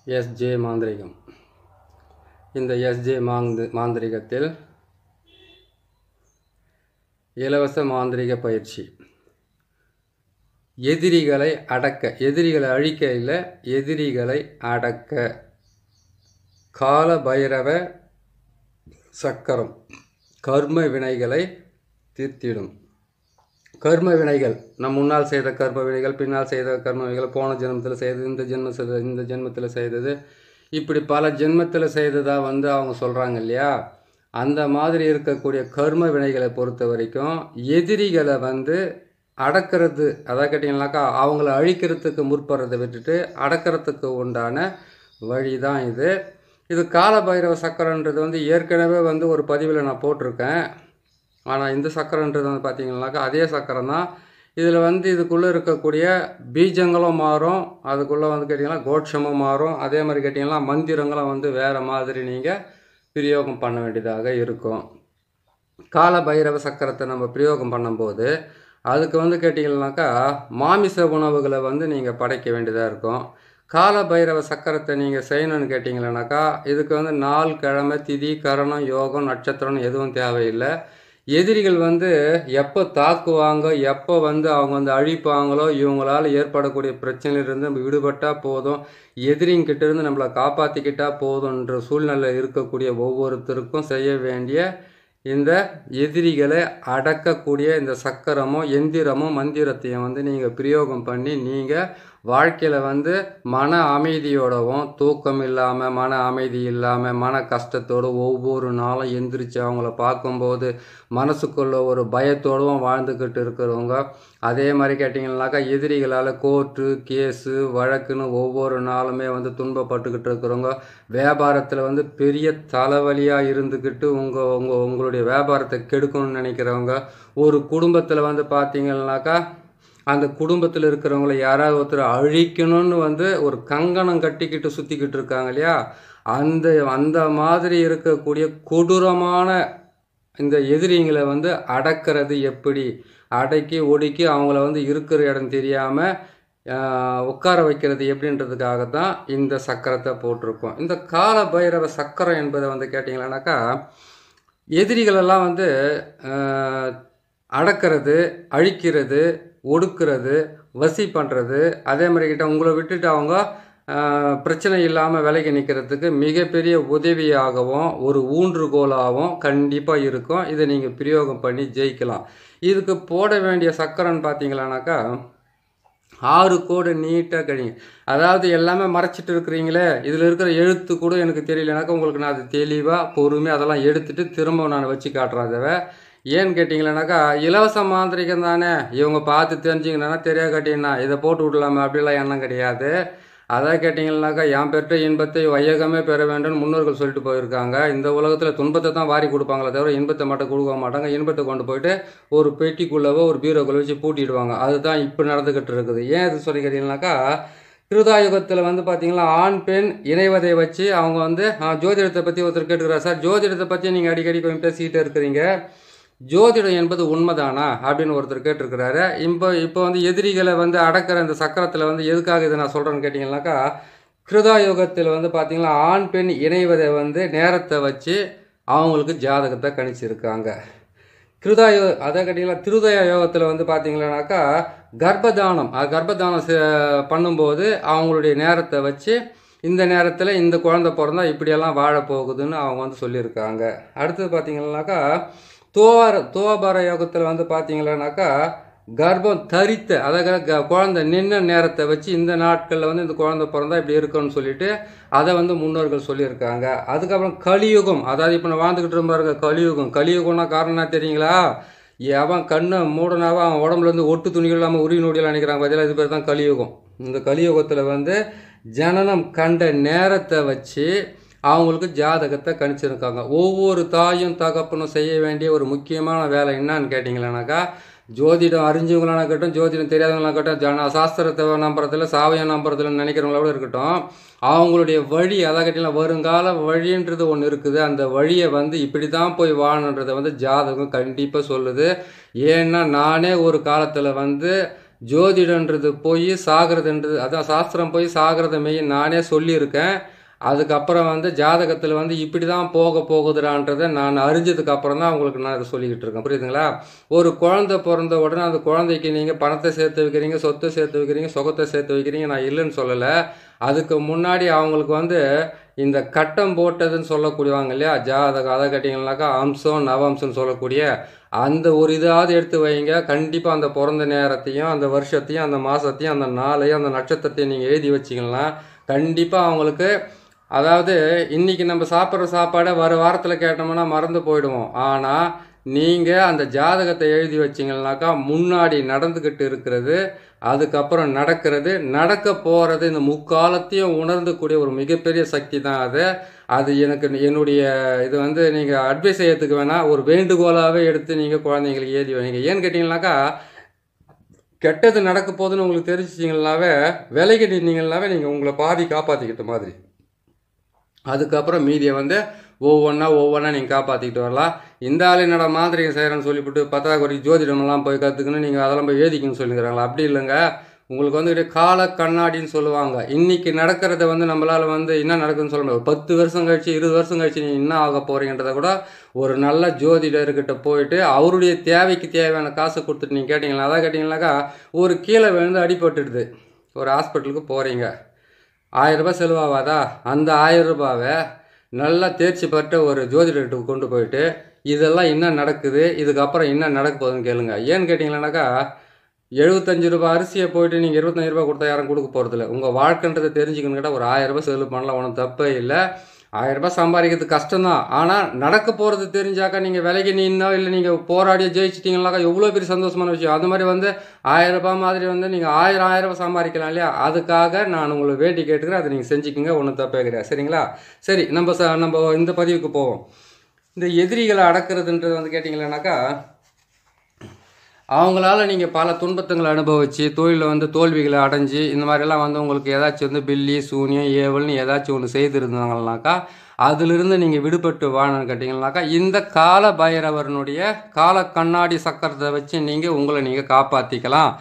SJ மாந்திரிகம். இந்த SJ மாந்திரிகத்தில் இலவச மாந்திரிக பயிற்சி. எதிரிகளை அடக்க, எதிரிகளை அழிக்க இல்லை, எதிரிகளை அடக்க. கால பைரவ சக்கரம் கர்ம வினைகளை தீர்த்திடும். கர்ம வினைகள், நம் முன்னால் செய்த கர்ம வினைகள், பின்னால் செய்த கர்ம வினைகள், போன ஜென்மத்தில் செய்தது, இந்த ஜென்மத்தில் செய்தது, இப்படி பல ஜென்மத்தில் செய்ததாக அவங்க சொல்கிறாங்க இல்லையா? அந்த மாதிரி இருக்கக்கூடிய கர்ம வினைகளை பொறுத்த வரைக்கும் எதிரிகளை அடக்கிறது, அதான் கேட்டிங்கனாக்கா அவங்கள அழிக்கிறதுக்கு முற்படுறதை விட்டுட்டு அடக்கிறதுக்கு உண்டான வழி தான் இது. இது கால பைரவ சக்கரன்றது ஏற்கனவே ஒரு பதிவில் நான் போட்டிருக்கேன். ஆனால் இந்த சக்கரன்றது பார்த்தீங்கன்னாக்கா அதே சக்கரம் தான். இதில் இதுக்குள்ளே இருக்கக்கூடிய பீஜங்களும் மாறும், அதுக்குள்ளே கேட்டிங்கன்னா கோட்சமும் மாறும். அதே மாதிரி கேட்டிங்கன்னா மந்திரங்களும் வேறு மாதிரி நீங்கள் பிரயோகம் பண்ண வேண்டியதாக இருக்கும். கால பைரவ சக்கரத்தை நம்ம பிரயோகம் பண்ணும்போது அதுக்கு கேட்டிங்கன்னாக்கா மாமிச உணவுகளை நீங்கள் படைக்க வேண்டியதாக இருக்கும். கால பைரவ சக்கரத்தை நீங்கள் செய்யணும்னு கேட்டிங்கன்னாக்கா இதுக்கு நாள், கிழமை, திதி, கரணம், யோகம், நட்சத்திரம் எதுவும் தேவையில்லை. எதிரிகள் எப்போ தாக்குவாங்க, எப்போ அவங்க அழிப்பாங்களோ, இவங்களால் ஏற்படக்கூடிய பிரச்சனையிலிருந்து நம்ம விடுபட்டால் போதும், எதிரிங்கிட்ட இருந்து நம்மளை காப்பாற்றிக்கிட்டால் போதுன்ற சூழ்நிலை இருக்கக்கூடிய ஒவ்வொருத்தருக்கும் செய்ய வேண்டிய இந்த எதிரிகளை அடக்கக்கூடிய இந்த சக்கரமும் எந்திரமும் மந்திரத்தையும் நீங்கள் பிரயோகம் பண்ணி நீங்கள் வாழ்க்கையில் மன அமைதியோடவும், தூக்கம் இல்லாமல், மன அமைதி இல்லாமல், மன கஷ்டத்தோடு ஒவ்வொரு நாளும் எந்திரிச்சு அவங்கள பார்க்கும்போது மனசுக்குள்ள ஒரு பயத்தோடவும் வாழ்ந்துக்கிட்டு இருக்கிறவங்க, அதே மாதிரி கேட்டிங்கன்னாக்கா எதிரிகளால் கோர்ட்டு, கேஸு, வழக்குன்னு ஒவ்வொரு நாளுமே துன்பப்பட்டுக்கிட்டு இருக்கிறவங்க, வியாபாரத்தில் பெரிய தலைவலியாக இருந்துக்கிட்டு உங்களுடைய வியாபாரத்தை கெடுக்கணும்னு நினைக்கிறவங்க, ஒரு குடும்பத்தில் பார்த்தீங்கன்னாக்கா அந்த குடும்பத்தில் இருக்கிறவங்கள யாராவது ஒருத்தர் அழிக்கணும்னு ஒரு கங்கணம் கட்டிக்கிட்டு சுற்றிக்கிட்டு இருக்காங்க இல்லையா? அந்த மாதிரி இருக்கக்கூடிய கொடூரமான இந்த எதிரிங்களை அடக்கிறது எப்படி, அடக்கி ஒடுக்கி அவங்கள இருக்கிற இடம் தெரியாமல் உட்கார வைக்கிறது எப்படின்றதுக்காகத்தான் இந்த சக்கரத்தை போட்டிருக்கோம். இந்த கால பைரவ சக்கரம் என்பதை கேட்டிங்கன்னாக்கா எதிரிகளெல்லாம் அடக்கிறது, அழிக்கிறது, ஒடுக்கிறது, வசி பண்ணுறது, அதே மாதிரி கிட்ட உங்களை விட்டுட்டு அவங்க பிரச்சனை இல்லாமல் விலகி நிற்கிறதுக்கு மிகப்பெரிய உதவியாகவும் ஒரு ஊன்றுகோலாகவும் கண்டிப்பாக இருக்கும். இதை நீங்கள் பிரயோகம் பண்ணி ஜெயிக்கலாம். இதுக்கு போட வேண்டிய சக்கரன்னு பார்த்தீங்களானாக்கா 6 கோடு நீட்டாக கழிங்க. அதாவது எல்லாமே மறைச்சிட்டு இருக்கிறீங்களே, இதில் இருக்கிற எழுத்து கூட எனக்கு தெரியலனாக்கா உங்களுக்கு நான் அது தெளிவாக பொறுமையாக அதெல்லாம் எடுத்துகிட்டு திரும்ப நான் வச்சு காட்டுறேன். அதை ஏன்னு கேட்டிங்களேனாக்கா இலவச மாந்திரிகம் தானே, இவங்க பார்த்து தெரிஞ்சிங்கன்னா தெரியா காட்டிங்கன்னா இதை போட்டு விடலாமா அப்படிலாம் எண்ணம் கிடையாது. அதான் கேட்டிங்கன்னாக்கா என் பெற்ற இன்பத்தை வையகமே பெற வேண்டும்னு முன்னோர்கள் சொல்லிட்டு போயிருக்காங்க. இந்த உலகத்தில் துன்பத்தை தான் வாரி கொடுப்பாங்களே தவிர இன்பத்தை மட்டும் கொடுக்க மாட்டாங்க. இன்பத்தை கொண்டு போயிட்டு ஒரு பெட்டிக்குள்ளவோ ஒரு பீரோக்குள்ளே வச்சு பூட்டிடுவாங்க. அதுதான் இப்போ நடந்துக்கிட்டு இருக்குது. ஏன் இது சொல்லி கேட்டிங்கனாக்கா கிருதாயுகத்தில் பார்த்தீங்கன்னா ஆண் பெண் இணைவதை வச்சு அவங்க ஜோதிடத்தை பற்றி ஒருத்தர் கேட்டுக்கிறார். சார், ஜோதிடத்தை பற்றி நீங்கள் அடிக்கடி கொஞ்சம் பேசிக்கிட்டே இருக்கிறீங்க, ஜோதிடம் என்பது உண்மைதானா அப்படின்னு ஒருத்தர் கேட்டிருக்கிறாரு. இப்போ எதிரிகளை அடக்கிற இந்த சக்கரத்தில் எதுக்காக இதை நான் சொல்கிறேன்னு கேட்டிங்கன்னாக்கா கிருதாயுகத்தில் பார்த்தீங்கன்னா ஆண் பெண் இணைவதை நேரத்தை வச்சு அவங்களுக்கு ஜாதகத்தை கணிச்சிருக்காங்க. அதை கேட்டிங்கன்னா திருதய யோகத்தில் பார்த்தீங்கன்னாக்கா கர்ப்பதானம் பண்ணும்போது அவங்களுடைய நேரத்தை வச்சு இந்த நேரத்தில் இந்த குழந்தை பிறந்தா இப்படியெல்லாம் வாழப்போகுதுன்னு அவங்க சொல்லியிருக்காங்க. அடுத்தது பார்த்தீங்கன்னாக்கா துவாபர யோகத்தில் பார்த்தீங்கன்னாக்கா கர்ப்பம் தரித்த, அதாவது குழந்தை நின்ன நேரத்தை வச்சு இந்த நாட்களில் இந்த குழந்தை பிறந்தா இப்படி இருக்குன்னு சொல்லிட்டு அதை முன்னோர்கள் சொல்லியிருக்காங்க. அதுக்கப்புறம் கலியுகம், அதாவது இப்போ நான் வாழ்ந்துக்கிட்டு இருந்தாருங்க கலியுகம்னா காரணம்னா தெரியுங்களா? அவன் கண்ணை மூடனாவா அவன் உடம்புலேருந்து ஒட்டு துணிகள் இல்லாமல் உருவி நொடியெல்லாம் நினைக்கிறாங்க பார்த்தீங்களா? இது பேர் தான் கலியுகம். இந்த கலியுகத்தில் ஜனனம் கண்ட நேரத்தை வச்சு அவங்களுக்கு ஜாதகத்தை கணிச்சிருக்காங்க. ஒவ்வொரு தாயும் தகப்பனும் செய்ய வேண்டிய ஒரு முக்கியமான வேலை என்னன்னு கேட்டிங்களேனாக்கா ஜோதிடம் அறிஞ்சவங்களான இருக்கட்டும், ஜோதிடம் தெரியாதவங்களாக இருக்கட்டும், சாஸ்திரத்தை நம்புறதில்ல, சாவியம் நம்புறதில்ல நினைக்கிறவங்களோட இருக்கட்டும், அவங்களுடைய வழி, அதை கேட்டிங்கன்னா வருங்கால வழின்றது ஒன்று இருக்குது. அந்த வழியை இப்படி தான் போய் வாழணுன்றதை ஜாதகம் கண்டிப்பாக சொல்லுது. ஏன்னா நானே ஒரு காலத்தில் ஜோதிடன்றது போய் சாகிறதுன்றது, அதான் சாஸ்திரம் போய் சாகிறத மெய் நானே சொல்லியிருக்கேன். அதுக்கப்புறம் வந்து ஜாதகத்தில் வந்து இப்படி தான் போகுதுடான்றதை நான் அறிஞ்சதுக்கு அப்புறம் தான் உங்களுக்கு நான் இதை சொல்லிக்கிட்டு இருக்கேன். புரியுதுங்களா? ஒரு குழந்தை பிறந்த உடனே அந்த குழந்தைக்கு நீங்கள் பணத்தை சேர்த்து வைக்கிறீங்க, சொத்தை சேர்த்து வைக்கிறீங்க, சுகத்தை சேர்த்து வைக்கிறீங்க, நான் இல்லைன்னு சொல்லலை. அதுக்கு முன்னாடி அவங்களுக்கு வந்து இந்த கட்டம் போட்டதுன்னு சொல்லக்கூடியவாங்க இல்லையா, ஜாதகம், அதை கேட்டிங்கன்னாக்கா அம்சம் நவம்சம்னு சொல்லக்கூடிய அந்த ஒரு இதாவது எடுத்து வைங்க. கண்டிப்பாக அந்த பிறந்த நேரத்தையும் அந்த வருஷத்தையும் அந்த மாதத்தையும் அந்த நாளையும் அந்த நட்சத்திரத்தையும் நீங்கள் எழுதி வச்சிங்கன்னா கண்டிப்பாக அவங்களுக்கு, அதாவது இன்றைக்கி நம்ம சாப்பிட்ற சாப்பாடை வர வாரத்தில் கேட்டோம்னா மறந்து போயிடுவோம். ஆனால் நீங்கள் அந்த ஜாதகத்தை எழுதி வச்சிங்கன்னாக்கா முன்னாடி நடந்துக்கிட்டு இருக்கிறது, அதுக்கப்புறம் நடக்கிறது, நடக்க போகிறது, இந்த முக்காலத்தையும் உணர்ந்துக்கூடிய ஒரு மிகப்பெரிய சக்தி தான் அது எனக்கு என்னுடைய இது வந்து நீங்கள் அட்வைஸ் செய்யறதுக்கு வேணால் ஒரு வேண்டுகோளாகவே எடுத்து நீங்கள் குழந்தைங்களுக்கு எழுதி வைங்க. ஏன்னு கேட்டிங்கனாக்கா கெட்டது நடக்க போகுதுன்னு உங்களுக்கு தெரிஞ்சிச்சிங்கனாவே விலைக்கு நின்னீங்கன்னாவே நீங்கள் உங்களை பாதி காப்பாற்றிக்கிட்ட மாதிரி. அதுக்கப்புறம் மீதியை வந்து ஒவ்வொன்றா நீங்கள் காப்பாற்றிக்கிட்டு வரலாம். இந்த ஆள் என்னோட மாந்திரிகை செய்கிறேன்னு சொல்லிவிட்டு பத்தாக்குறைக்கு ஜோதிடமெல்லாம் போய் கற்றுக்கணும், நீங்கள் அதெல்லாம் போய் எழுதிக்கணும்னு சொல்லிக்கிறாங்களா? அப்படி இல்லைங்க. உங்களுக்கு வந்து கால கண்ணாடின்னு சொல்லுவாங்க. இன்றைக்கி நடக்கிறத வந்து நம்மளால் வந்து என்ன நடக்குதுன்னு சொல்ல முடியாது. 10 வருஷம் கழிச்சு 20 வருஷம் கழிச்சு நீங்கள் என்ன ஆக போகிறீங்கன்றதை கூட ஒரு நல்ல ஜோதிடர்கிட்ட போயிட்டு அவருடைய தேவைக்கு தேவையான காசை கொடுத்துட்டு நீங்கள் கேட்டிங்களா, அதான் கேட்டிங்கனாக்கா ஒரு கீழே விழுந்து அடிபட்டுடுது, ஒரு ஹாஸ்பிட்டலுக்கு போகிறீங்க, 1000 ரூபாய் செலவாகாதா? அந்த 1000 ரூபாவை நல்லா தேர்ச்சி பெற்ற ஒரு ஜோதிடர்கிட்ட கொண்டு போயிட்டு இதெல்லாம் என்ன நடக்குது, இதுக்கப்புறம் என்ன நடக்க போகுதுன்னு கேளுங்க. ஏன்னு கேட்டிங்கன்னாக்கா 75 ரூபாய் அரிசியை போயிட்டு நீங்கள் 25 ரூபாய் கொடுத்தா யாரும் கொடுக்க போகிறதில்ல. உங்கள் வாழ்க்கைன்றதை தெரிஞ்சுக்கணுன்னு கேட்டால் ஒரு 1000 ரூபாய் செலவு பண்ணலாம், ஒன்றும் தப்பே இல்லை. 1000 ரூபாய் சம்பாதிக்கிறது கஷ்டம்தான். ஆனால் நடக்க போகிறது தெரிஞ்சாக்கா நீங்கள் விலைக்கு நின்னோ இல்லை நீங்கள் போராடியோ ஜெயிச்சிட்டிங்கனாக்கா எவ்வளோ பெரிய சந்தோஷமான விஷயம். அது மாதிரி வந்து 1000 ரூபாய் மாதிரி வந்து நீங்கள் 1000 ரூபாய் சம்பாதிக்கலாம் இல்லையா? அதுக்காக நான் உங்களை வேண்டி கேட்டுக்கிறேன், அதை நீங்கள் செஞ்சுக்கோங்க, ஒன்றும் தப்பே கிடையாது. சரிங்களா? சரி, நம்ம இந்த பதிவுக்கு போவோம். இந்த எதிரிகளை அடக்கிறதுன்றது வந்து கேட்டிங்களேனாக்கா அவங்களால நீங்கள் பல துன்பத்துங்களை அனுபவித்து தொழிலில் வந்து தோல்விகளை அடைஞ்சி இந்த மாதிரிலாம் வந்து உங்களுக்கு ஏதாச்சும் வந்து பில்லி சூனியம் ஏவல்னு ஏதாச்சும் ஒன்று செய்திருந்தாங்கனாக்கா அதிலிருந்து நீங்கள் விடுபட்டு வாழணும்னு கேட்டிங்கனாக்கா இந்த கால பைரவரனுடைய கால கண்ணாடி சக்கரத்தை வச்சு உங்களை நீங்கள் காப்பாற்றிக்கலாம்.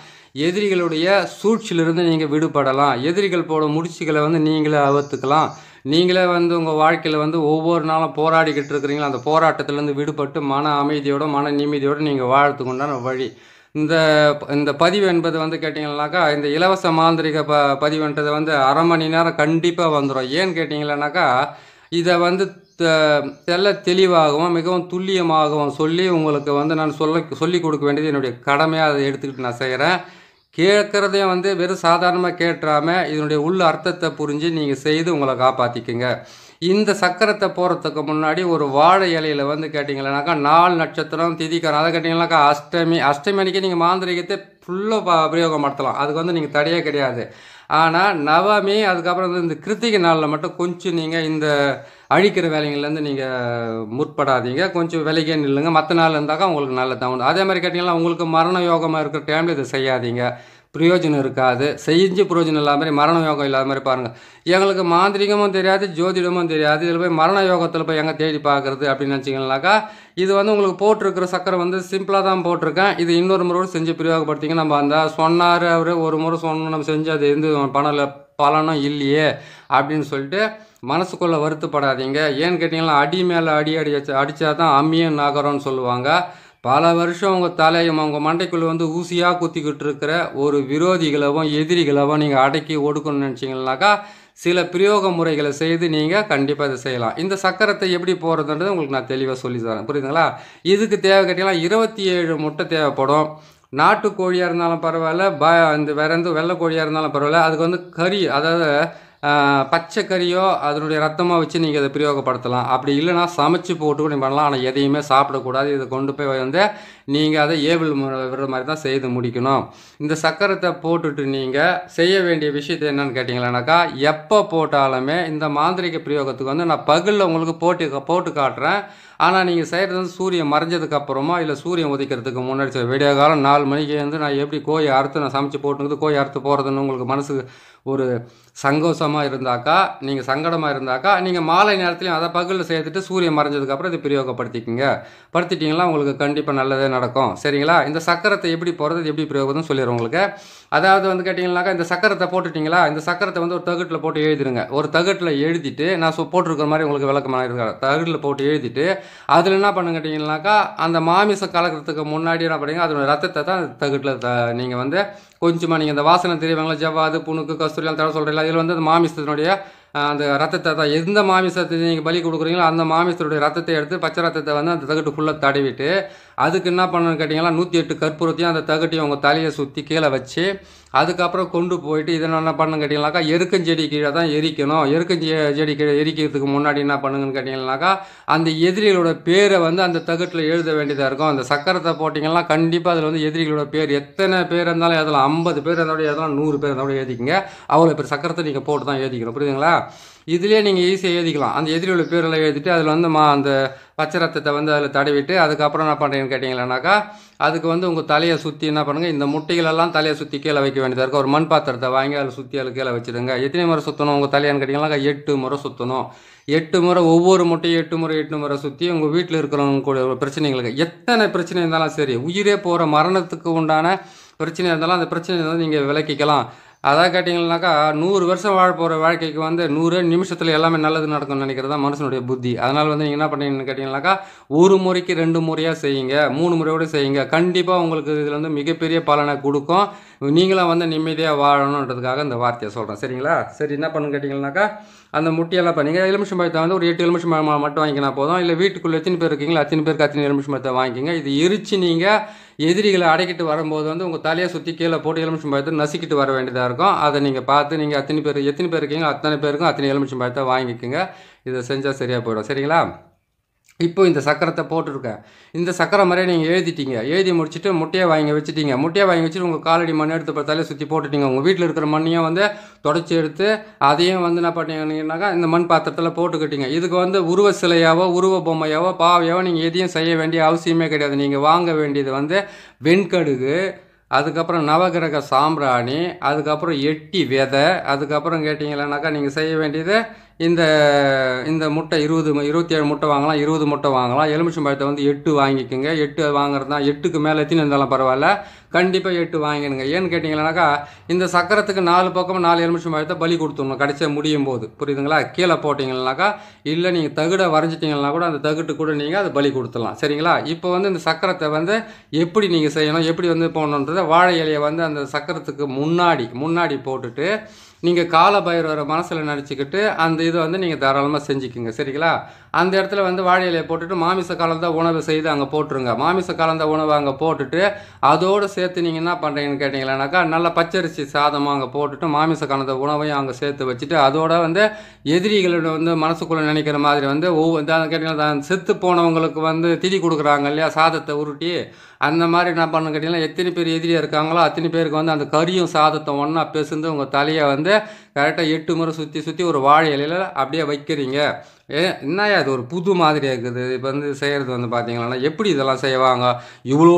எதிரிகளுடைய சூழ்ச்சியிலிருந்து நீங்கள் விடுபடலாம். எதிரிகள் போட முடிச்சுகளை வந்து நீங்களே அவுத்துக்கலாம். நீங்களே வந்து உங்கள் வாழ்க்கையில் வந்து ஒவ்வொரு நாளும் போராடிக்கிட்டு இருக்கிறீங்களா, அந்த போராட்டத்திலேருந்து விடுபட்டு மன அமைதியோட மன நிம்மதியோடு நீங்கள் வாழறதுக்கு உண்டான வழி. இந்த பதிவு என்பது வந்து கேட்டிங்கன்னாக்கா இந்த இலவச மாந்திரிக பதிவுன்றதை வந்து அரை மணி நேரம் கண்டிப்பாக வந்துடும். ஏன்னு கேட்டிங்கன்னாக்கா இதை வந்து தெளிவாகவும் மிகவும் துல்லியமாகவும் சொல்லி உங்களுக்கு வந்து நான் சொல்லி கொடுக்க வேண்டியது என்னுடைய கடமையாக அதை எடுத்துக்கிட்டு நான் செய்கிறேன். கேட்குறதையும் வந்து வெறும் சாதாரணமாக கேட்டுறாமல் இதனுடைய உள்ள அர்த்தத்தை புரிஞ்சு நீங்கள் செய்து உங்களை காப்பாற்றிக்குங்க. இந்த சக்கரத்தை போகிறதுக்கு முன்னாடி ஒரு வாழை இலையில் வந்து கேட்டிங்கன்னாக்கா 4 நட்சத்திரம் திதிக்காரம், அதை கேட்டிங்கன்னாக்கா அஷ்டமி அன்றைக்கி நீங்கள் மாந்திரிகத்தை ஃபுல்லாக பிரயோகப்படுத்தலாம், அதுக்கு வந்து நீங்கள் தடையே கிடையாது. ஆனால் நவமி அதுக்கப்புறம் வந்து இந்த கிருத்திகை நாளில் மட்டும் கொஞ்சம் நீங்கள் இந்த அழிக்கிற வேலைங்கள்லேருந்து நீங்கள் முற்படாதீங்க, கொஞ்சம் விலைக்கே நில்லுங்க. மற்ற நாள் இருந்தாக்கா உங்களுக்கு நல்ல தகுந்த. அதே மாதிரி கேட்டிங்கன்னா உங்களுக்கு மரண யோகமாக இருக்கிற டைமில் இதை செய்யாதீங்க, பிரயோஜனம் இருக்காது. செஞ்சு பிரயோஜனம் இல்லாத மாதிரி மரண யோகம் இல்லாத மாதிரி பாருங்கள். எங்களுக்கு மாந்திரிகமும் தெரியாது ஜோதிடமும் தெரியாது, இதில் போய் மரண யோகத்தில் போய் எங்கே தேடி பார்க்குறது அப்படின்னு நினச்சிங்கனாக்கா இது வந்து உங்களுக்கு போட்டிருக்கிற சக்கரை வந்து சிம்பிளாக தான் போட்டிருக்கேன். இது இன்னொரு முறை செஞ்சு பிரயோகப்படுத்திங்க. நம்ம அந்த சொன்னார் அவர் ஒரு முறை சொன்னோம், நம்ம செஞ்சு அது எந்த பலனும் இல்லையே அப்படின்னு சொல்லிட்டு மனசுக்குள்ளே வருத்தப்படாதீங்க. ஏன்னு கேட்டிங்கன்னா அடி மேலே அடித்தா தான் அம்மியும் நகரம்னு சொல்லுவாங்க. பல வருஷம் உங்கள் தலையும் உங்கள் மண்டைக்குள்ளே வந்து ஊசியாக குத்திக்கிட்டு இருக்கிற ஒரு விரோதிகளவும் எதிரிகளவும் நீங்கள் அடக்கி ஒடுக்கணும்னு நினச்சிங்கனாக்கா சில பிரயோக முறைகளை செய்து நீங்கள் கண்டிப்பாக இதை செய்யலாம். இந்த சக்கரத்தை எப்படி போகிறதுன்றது உங்களுக்கு நான் தெளிவாக சொல்லி தரேன், புரியுதுங்களா? இதுக்கு தேவை கேட்டிங்கன்னா 27 முட்டை தேவைப்படும். நாட்டுக்கோழியாக இருந்தாலும் பரவாயில்ல, இந்த வேறு எந்த வெள்ளை கோழியாக இருந்தாலும் பரவாயில்ல. அதுக்கு வந்து கறி, அதாவது பச்சை கறியோ அதனுடைய ரத்தமாக வச்சு நீங்கள் அதை பிரயோகப்படுத்தலாம். அப்படி இல்லைனா சமைச்சு போட்டு கூட பண்ணலாம். ஆனால் எதையுமே சாப்பிடக்கூடாது. இதை கொண்டு போய் வந்து நீங்கள் அதை ஏவல் விடுற மாதிரி தான் செய்து முடிக்கணும். இந்த சக்கரத்தை போட்டுட்டு நீங்கள் செய்ய வேண்டிய விஷயத்தை என்னன்னு கேட்டிங்களானாக்கா எப்போ போட்டாலுமே இந்த மாந்திரிக பிரயோகத்துக்கு வந்து நான் பகலில் உங்களுக்கு போட்டு காட்டுறேன். ஆனால் நீங்கள் செய்கிறது வந்து சூரியன் மறைஞ்சதுக்கு அப்புறமா இல்லை சூரியன் உதிக்கிறதுக்கு முன்னாடி விடிய காலம் 4 மணிக்கு வந்து நான் எப்படி கோழி அறுத்து நான் சமைச்சு போட்டுங்கிறது கோழி அறுத்து போகிறதுன்னு உங்களுக்கு மனசுக்கு ஒரு சங்கோஷமாக இருந்தாக்கா, நீங்கள் சங்கடமாக இருந்தாக்கா, நீங்கள் மாலை நேரத்துலையும் அதை பகலில் சேர்த்துட்டு சூரியன் மறைஞ்சதுக்கப்புறம் இது பிரயோகப்படுத்திக்கிங்க. படுத்திட்டிங்கன்னா உங்களுக்கு கண்டிப்பாக நல்லதே நடக்கும். சரிங்களா? இந்த சக்கரத்தை எப்படி போகிறது எப்படி பிரயோகம்னு சொல்லிடுறேன் உங்களுக்கு. அதாவது வந்து கேட்டிங்கன்னாக்கா, இந்த சக்கரத்தை போட்டுட்டிங்களா, இந்த சக்கரத்தை வந்து ஒரு தகட்டில் போட்டு எழுதிடுங்க. ஒரு தகட்டில் எழுதிட்டு நான் போட்டிருக்கிற மாதிரி உங்களுக்கு விளக்கமாக இருக்கிறேன். தகட்டில் போட்டு எழுதிட்டு அதில் என்ன பண்ணுங்க கேட்டிங்கன்னாக்கா, அந்த மாமிசம் கலக்கிறதுக்கு முன்னாடி என்ன பண்ணுங்க, அதோட ரத்தத்தை தான் தகட்டில் நீங்கள் வந்து கொஞ்சமாக நீங்கள் இந்த வாசனை தெரியுவாங்களா, ஜவ்வாது, புணுக்கு, கஸ்தூரியெல்லாம் தடவை சொல்கிறீங்களா, இதில் வந்து அந்த மாமிசத்தினுடைய அந்த ரத்தத்தை தான் எந்த மாமிசத்தை நீங்கள் பலி கொடுக்குறீங்களோ அந்த மாமிசத்துடைய ரத்தத்தை எடுத்து பச்சை ரத்தத்தை வந்து அந்த தகட்டு ஃபுல்லாக தடவிட்டு அதுக்கு என்ன பண்ணணும்னு கேட்டிங்கன்னா 108 கற்பூரத்தையும் அந்த தகட்டையும் உங்கள் தலையை சுற்றி கீழே வச்சு அதுக்கப்புறம் கொண்டு போயிட்டு இதை என்ன பண்ணணும்னு கேட்டிங்கனாக்கா எருக்கஞ்செடி கீழே தான் எரிக்கணும். எருக்கஞ்செடி கீழே எரிக்கிறதுக்கு முன்னாடி என்ன பண்ணுங்கன்னு கேட்டிங்கனாக்கா அந்த எதிரிகளோட பேரை வந்து அந்த தகட்டில் எழுத வேண்டியதாக இருக்கும். அந்த சக்கரத்தை போட்டிங்கன்னா கண்டிப்பாக அதில் வந்து எதிரிகளோட பேர் எத்தனை பேர் இருந்தாலும் எழுதலாம். 50 பேர் இருந்தாலும் எழுதலாம், 100 பேர் இருந்தாலும் எழுதிக்கிங்க. அவ்வளோ பேர் சக்கரத்தை நீங்கள் போட்டு தான் எழுதிக்கணும். புரியுதுங்களா? இதுலேயே நீங்கள் ஈஸியாக எழுதிக்கலாம். அந்த எதிரியோட பேரெல்லாம் எழுதிட்டு அதில் வந்து அந்த பச்சை ரத்தத்தை வந்து அதில் தடவிட்டு அதுக்கப்புறம் என்ன பண்ணுறீங்கன்னு கேட்டிங்களானாக்கா அதுக்கு வந்து உங்கள் தலையை சுற்றி என்ன பண்ணுங்கள், இந்த முட்டைகளெல்லாம் தலையை சுற்றி கீழே வைக்க வேண்டியதாக இருக்கும். ஒரு மண் பாத்திரத்தை வாங்கி அதில் சுற்றி அதில் கீழே வச்சுடுங்க. எத்தனை முறை சுற்றணும் உங்கள் தலையான்னு கேட்டிங்கனாக்கா 8 முறை சுற்றணும். 8 முறை ஒவ்வொரு முட்டையும் 8 முறை சுற்றி உங்கள் வீட்டில் இருக்கிறவங்க கூட பிரச்சனைகளுக்கு எத்தனை பிரச்சனை இருந்தாலும் சரி, உயிரே போகிற மரணத்துக்கு உண்டான பிரச்சனை இருந்தாலும் அந்த பிரச்சனையை வந்து நீங்கள் விலக்கிக்கலாம். அதான் கேட்டிங்கன்னாக்கா 100 வருஷம் வாழ போகிற வாழ்க்கைக்கு வந்து 100 நிமிஷத்தில் எல்லாமே நல்லது நடக்கும்னு நினைக்கிறது தான் மனுஷனுடைய புத்தி. அதனால் வந்து நீங்கள் என்ன பண்ணீங்கன்னு கேட்டிங்கனாக்கா 1 முறைக்கு 2 முறையாக செய்யுங்க, 3 முறையோடு செய்யுங்க. கண்டிப்பாக உங்களுக்கு இதில் வந்து மிகப்பெரிய பலனை கொடுக்கும். நீங்களும் வந்து நிம்மதியாக வாழணுன்றதுக்காக இந்த வார்த்தையை சொல்கிறேன். சரிங்களா? சரி, என்ன பண்ணுன்னு கேட்டிங்கன்னாக்கா அந்த முட்டையெல்லாம் பண்ணிங்க. எலுமிச்சம் பழத்தை வந்து ஒரு 8 எலுமிச்சம் பழம் மட்டும் வாங்கிக்கினா போதும். இல்லை வீட்டுக்குள்ளே எத்தனை பேர் இருக்கீங்களோ அத்தனை பேருக்கு அத்தனை எலுமிச்சம் பழத்தை வாங்கிக்கிங்க. இது எரிச்சு நீங்கள் எதிரிகளை அடைக்கிட்டு வரும்போது வந்து உங்கள் தலையை சுற்றி கீழே போட்டு எலுமிச்சம் பழத்தை நசுக்கிட்டு வர வேண்டியதாக இருக்கும். அதை நீங்கள் பார்த்து நீங்கள் எத்தனை பேர் இருக்கீங்களோ அத்தனை பேருக்கும் அத்தனை எலுமிச்சம் பழத்தை வாங்கிக்கோங்க. இதை செஞ்சால் சரியாக போயிடும். சரிங்களா? இப்போ இந்த சக்கரத்தை போட்டுருக்கேன். இந்த சக்கரை மாதிரியே நீங்கள் எழுதிட்டீங்க. எழுதி முடிச்சுட்டு முட்டையை வாங்கி வச்சுட்டீங்க. முட்டையை வாங்கி வச்சுட்டு உங்கள் காலடி மண் எடுத்து பார்த்தாலே சுற்றி போட்டுட்டீங்க. உங்கள் வீட்டில் இருக்கிற மண்ணையும் வந்து தொடச்சி எடுத்து அதையும் வந்து என்ன பண்ணீங்கன்னாக்கா இந்த மண் பாத்திரத்தில் போட்டுக்கிட்டீங்க. இதுக்கு வந்து உருவ சிலையாவோ உருவ பொம்மையாவோ பாவையாவோ நீங்கள் எதையும் செய்ய வேண்டிய அவசியமே கிடையாது. நீங்கள் வாங்க வேண்டியது வந்து வெண்கடுகு, அதுக்கப்புறம் நவகிரக சாம்பிராணி, அதுக்கப்புறம் எட்டி விதை, அதுக்கப்புறம் கேட்டிங்களானாக்கா நீங்கள் செய்ய வேண்டியது இந்த முட்டை 27 முட்டை வாங்கலாம், 20 முட்டை வாங்கலாம். எலுமிச்சம் பழத்தை வந்து 8 வாங்கிக்கோங்க. 8 வாங்குறது தான். 8க்கு மேலே எத்தனை இருந்தாலும் பரவாயில்ல, கண்டிப்பாக 8 வாங்கிடுங்க. ஏன்னு கேட்டிங்களானாக்கா இந்த சக்கரத்துக்கு 4 பக்கமும் 4 எலுமிச்சம் பழத்தை பலி கொடுத்துடணும் கடைசியாக முடியும் போது. புரியுதுங்களா? கீழே போட்டிங்கன்னாக்கா இல்லை நீங்கள் தகுடை வரைஞ்சிட்டிங்கன்னா கூட அந்த தகுட்டு கூட நீங்கள் அதை பலி கொடுத்துடலாம். சரிங்களா? இப்போ வந்து இந்த சக்கரத்தை வந்து எப்படி நீங்கள் செய்யணும், எப்படி வந்து போகணுன்றதை வாழை இலையை வந்து அந்த சக்கரத்துக்கு முன்னாடி போட்டுட்டு நீங்கள் கால பைரவரை மனசில் நினச்சிக்கிட்டு அந்த இதை வந்து நீங்கள் தாராளமாக செஞ்சுக்குங்க. சரிங்களா? அந்த இடத்துல வந்து வாழை இலையை போட்டுட்டு மாமிச கலந்த உணவு செய்து அங்கே போட்டுருங்க. மாமிச கலந்த உணவை அங்கே போட்டுட்டு அதோடு சேர்த்து நீங்கள் என்ன பண்ணுறீங்கன்னு கேட்டிங்களானாக்கா நல்ல பச்சரிசி சாதமாக அங்கே போட்டுட்டு மாமிச கலந்த உணவையும் அங்கே சேர்த்து வச்சுட்டு அதோட வந்து எதிரிகளோட வந்து மனசுக்குள்ளே நினைக்கிற மாதிரி வந்து கேட்டிங்கன்னா செத்து போனவங்களுக்கு வந்து திதி கொடுக்குறாங்க இல்லையா, சாதத்தை உருட்டி அந்த மாதிரி என்ன பண்ணு கேட்டிங்கன்னா எத்தனை பேர் எதிரியாக இருக்காங்களோ அத்தனை பேருக்கு வந்து அந்த கறியும் சாதத்தை ஒன்றா பேசுந்து உங்கள் தலையை வந்து கரெக்டாக 8 முறை சுற்றி ஒரு வாழை இலையில் அப்படியே வைக்கிறீங்க. என்னையா இது ஒரு புது மாதிரியாக இருக்குது. இப்போ வந்து செய்கிறது வந்து பார்த்தீங்கன்னா எப்படி இதெல்லாம் செய்வாங்க, இவ்வளோ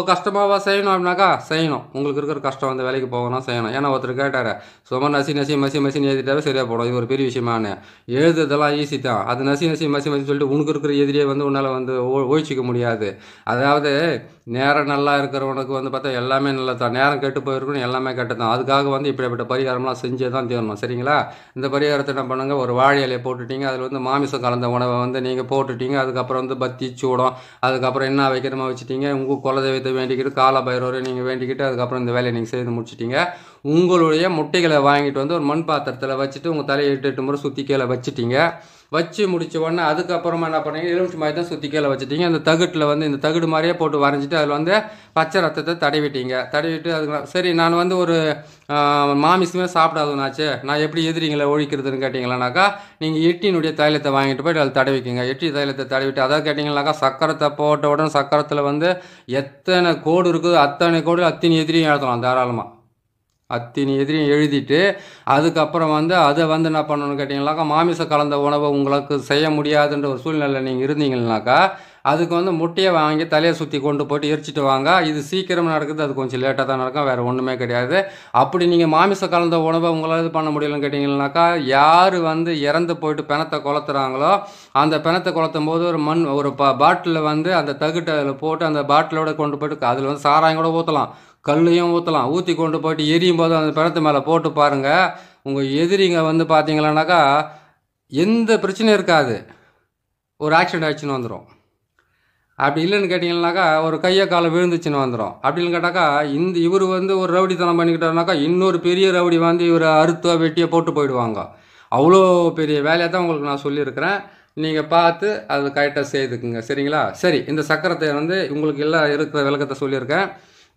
கஷ்டமாவா செய்யணும் அப்படின்னாக்கா செய்யணும். உங்களுக்கு இருக்கிற கஷ்டம் வந்து வேலைக்கு போகணும் செய்யணும். ஏன்னா ஒருத்தர் கேட்டார் சும்மா மசின்னு எழுதிட்டாவே சரியாக போடும், இது ஒரு பெரிய விஷயமான எழுதுறதெல்லாம் ஈஸி தான். அது மசி சொல்லிட்டு உனக்கு இருக்கிற எதிரியை வந்து உன்னால் வந்து ஒழிச்சிக்க முடியாது. அதாவது நேரம் நல்லா இருக்கிறவனுக்கு வந்து பார்த்தா எல்லாமே நல்லா தான், நேரம் கெட்டு போயிருக்கணும் எல்லாமே கெட்டு தான். அதுக்காக வந்து இப்படிப்பட்ட பரிகாரம்லாம் செஞ்சே தான் தீரணும். சரிங்களா? இந்த பரிகாரத்தை என்ன பண்ணுங்க, ஒரு வாழை இலையை போட்டுட்டீங்க, அதில் வந்து மாமிசம் கலந்த உணவை வந்து நீங்கள் போட்டுட்டீங்க. அதுக்கப்புறம் வந்து பத்தி சூடம், அதுக்கப்புறம் என்ன வைக்கிறமா வச்சுட்டீங்க. உங்கள் குலதெய்வத்தை வேண்டிக்கிட்டு கால பைரவரை நீங்கள் வேண்டிக்கிட்டு அதுக்கப்புறம் இந்த வேலையை நீங்கள் செய்து முடிச்சிட்டீங்க. உங்களுடைய முட்டைகளை வாங்கிட்டு வந்து ஒரு மண் பாத்திரத்தில் வச்சுட்டு உங்கள் தலையை 8 முறை சுற்றி கீழே வச்சுட்டீங்க. வச்சு முடிச்ச உடனே அதுக்கப்புறமா என்ன பண்ணீங்க, எலுமிச்சம் மாதிரி தான் சுற்றி கீழே வச்சுட்டீங்க. அந்த தகுட்டில் வந்து இந்த தகுடு மாதிரியே போட்டு வரைஞ்சிட்டு அதில் வந்து பச்சை ரத்தத்தை தடவிட்டு அதுக்கு சரி நான் வந்து ஒரு மாமிசமே சாப்பிடாதுனாச்சு நான் எப்படி எதிரிங்களை ஒழிக்கிறதுன்னு கேட்டிங்களானாக்கா நீங்கள் எட்டினுடைய தைலத்தை வாங்கிட்டு போய்ட்டு அதில் தடவிக்குங்க. எட்டி தைலத்தை தடவிட்டு அதாவது கேட்டிங்கனாக்கா சக்கரத்தை போட்ட உடனே சக்கரத்தில் வந்து எத்தனை கோடு இருக்குது அத்தனை கோடு அத்தனை எதிரியும் எழுதலாம் தாராளமாக. அத்தனை எதிரியும் எழுதிட்டு அதுக்கப்புறம் வந்து அதை வந்து என்ன பண்ணணும்னு கேட்டிங்கனாக்கா, மாமிசம் கலந்த உணவை உங்களுக்கு செய்ய முடியாதுன்ற ஒரு சூழ்நிலை நீங்கள் இருந்தீங்கன்னாக்கா, அதுக்கு வந்து முட்டையை வாங்கி தலையை சுற்றி கொண்டு போய்ட்டு எரிச்சிட்டு வாங்க. இது சீக்கிரம் நடக்குது, அது கொஞ்சம் லேட்டாக தான் நடக்கும், வேறு ஒன்றுமே கிடையாது. அப்படி நீங்கள் மாமிசம் கலந்த உணவை உங்களால் இது பண்ண முடியலன்னு கேட்டிங்கன்னாக்கா, யார் வந்து இறந்து போயிட்டு பிணத்தை கொளுத்துறாங்களோ அந்த பிணத்தை கொளுத்தும் போது ஒரு பாட்டிலில் வந்து அந்த தகுட்டை அதில் போட்டு அந்த பாட்டிலோட கொண்டு போய்ட்டு அதில் வந்து சாராயம் கூட ஊற்றலாம், கல்லையும் ஊற்றலாம். ஊற்றி கொண்டு போய்ட்டு எரியும் போது அந்த பிணத்து மேலே போட்டு பாருங்கள். உங்கள் எதிரிங்க வந்து பார்த்தீங்களானாக்கா எந்த பிரச்சனையும் இருக்காது, ஒரு ஆக்சிடென்ட் ஆச்சுன்னு வந்துடும். அப்படி இல்லைன்னு கேட்டிங்கன்னாக்கா ஒரு கையை காலை விழுந்துச்சுன்னு வந்துடும். அப்படின்னு கேட்டாக்கா இவர் வந்து ஒரு ரவுடித்தனம் பண்ணிக்கிட்டாருனாக்கா இன்னொரு பெரிய ரவுடி வந்து இவர் அறுத்தோ வெட்டியோ போட்டு போயிடுவாங்க. அவ்வளோ பெரிய வேலையை தான் உங்களுக்கு நான் சொல்லியிருக்கிறேன். நீங்கள் பார்த்து அது கரெக்டாக செய்துக்குங்க, சரிங்களா? சரி, இந்த சக்கரத்தை வந்து உங்களுக்கு எல்லாம் இருக்கிற விளக்கத்தை சொல்லியிருக்கேன்.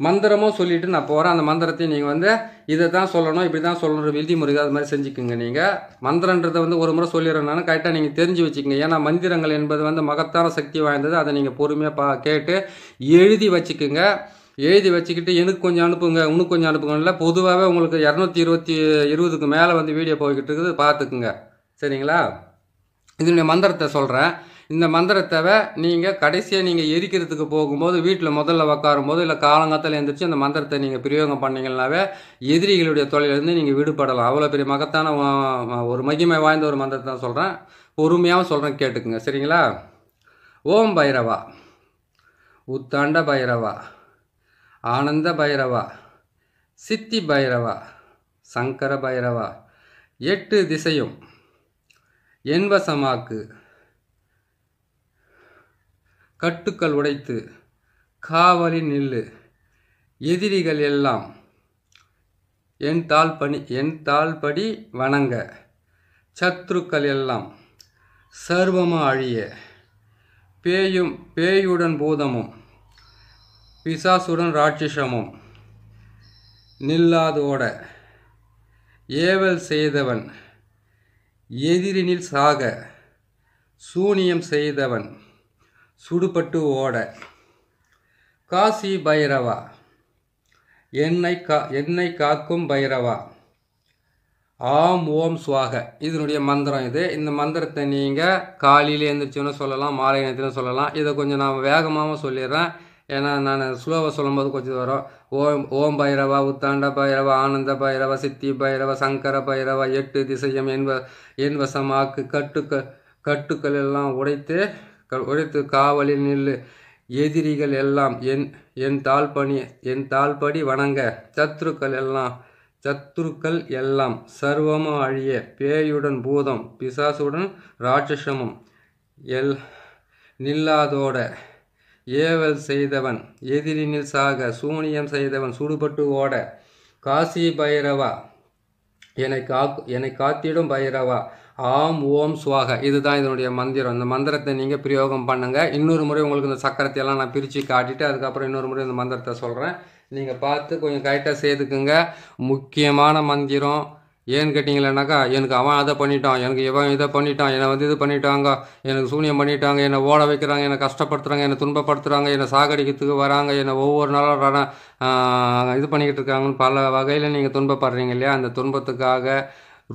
மந்திரமும் சொல்லிவிட்டு நான் போகிறேன். அந்த மந்திரத்தையும் நீங்கள் வந்து இதை தான் சொல்லணும், இப்படி தான் சொல்லணும், விதிமுறை அது மாதிரி செஞ்சுக்குங்க. நீங்கள் மந்திரன்றதை வந்து ஒரு முறை சொல்லிடுறேன் நான், கரெக்டாக நீங்கள் தெரிஞ்சு வச்சுக்கோங்க. ஏன்னா மந்திரங்கள் என்பது வந்து மகத்தான சக்தி வாய்ந்தது. அதை நீங்கள் பொறுமையாக கேட்டு எழுதி வச்சுக்குங்க. எழுதி வச்சுக்கிட்டு எனக்கு கொஞ்சம் அனுப்புங்க, உனக்கு கொஞ்சம் அனுப்புங்க. இல்லை, பொதுவாகவே உங்களுக்கு 220க்கு மேலே வந்து வீடியோ போய்கிட்டு இருக்குது, பார்த்துக்குங்க, சரிங்களா? இதனுடைய மந்திரத்தை சொல்கிறேன். இந்த மந்திரத்தை நீங்கள் கடைசியாக நீங்கள் எரிக்கிறதுக்கு போகும்போது வீட்டில் முதல்ல உட்காரும் போது இல்லை காலங்காலத்தில் எழுந்திரிச்சு அந்த மந்திரத்தை நீங்கள் பிரயோகம் பண்ணிங்கன்னாவே எதிரிகளுடைய தொழிலிருந்து நீங்கள் விடுபடலாம். அவ்வளோ பெரிய மகத்தான ஒரு மகிமை வாய்ந்த ஒரு மந்திரத்தை தான் சொல்கிறேன். பொறுமையாகவும் சொல்கிறேன், கேட்டுக்குங்க, சரிங்களா? ஓம் பைரவா, உத்தாண்ட பைரவா, ஆனந்த பைரவா, சித்தி பைரவா, சங்கர பைரவா, 8 திசையும் என்வசமாக்கு, கட்டுக்கள் உடைத்து காவலில் நில்லு, எதிரிகள் எல்லாம் என் தாள்படி வணங்க, சத்ருக்கள் எல்லாம் சர்வமாக அழிய, பேயுடன் பூதமும் பிசாசுடன் ராட்சசமும் நில்லாதோட, ஏவல் செய்தவன் எதிரினில் சாக, சூனியம் செய்தவன் சுடுபட்டு ஓட, காசி பைரவா, என்னை காக்கும் பைரவா, ஆம் ஓம் சுவாக. இதனுடைய மந்திரம் இது. இந்த மந்திரத்தை நீங்கள் காலையில் எழுந்திரிச்சோன்னு சொல்லலாம், மாலை நேரத்தில் சொல்லலாம். இதை கொஞ்சம் நான் வேகமாகவும் சொல்லிடுறேன், ஏன்னா நான் ஸ்லோவாக சொல்லும்போது கொஞ்சம் வரும். ஓம் பைரவா, உத்தாண்ட பைரவா, ஆனந்த பைரவா, சித்தி பைரவா, சங்கர பைரவா, 8 திசையும் என்வசமாக்கு, கட்டுக்கள் எல்லாம் உடைத்து காவலில் நில்லு, எதிரிகள் எல்லாம் என் தாள்படி வணங்க, சத்துருக்கள் எல்லாம் சர்வமும் அழிய, பேயுடன் பூதம் பிசாசுடன் ராட்சசமும் நில்லாதோட, ஏவல் செய்தவன் எதிரினில் சாக, சூனியம் செய்தவன் சுடுபட்டு ஓட, காசி பைரவா, என்னை காத்திடும் பைரவா, ஆம் ஓம் சுவாக. இதுதான் இதனுடைய மந்திரம். இந்த மந்திரத்தை நீங்கள் பிரயோகம் பண்ணுங்கள். இன்னொரு முறை உங்களுக்கு இந்த சக்கரத்தையெல்லாம் நான் பிரித்து காட்டிட்டு அதுக்கப்புறம் இன்னொரு முறை இந்த மந்திரத்தை சொல்கிறேன். நீங்கள் பார்த்து கொஞ்சம் கரெக்டாக செய்துக்குங்க. முக்கியமான மந்திரம். ஏன்னு கேட்டிங்களேனாக்கா, எனக்கு அவன் அதை பண்ணிட்டான், எனக்கு இவன் இதை பண்ணிட்டான், என்னை வந்து இது பண்ணிட்டாங்க, எனக்கு சூனியம் பண்ணிட்டாங்க, என்னை ஓட வைக்கிறாங்க, என்னை கஷ்டப்படுத்துகிறாங்க, என்னை துன்பப்படுத்துகிறாங்க, என்னை சாகடிக்கிறதுக்கு வராங்க, என்னை ஒவ்வொரு நாளும் இது பண்ணிக்கிட்டு இருக்காங்கன்னு பல வகையில் நீங்கள் துன்பப்படுறீங்க இல்லையா? அந்த துன்பத்துக்காக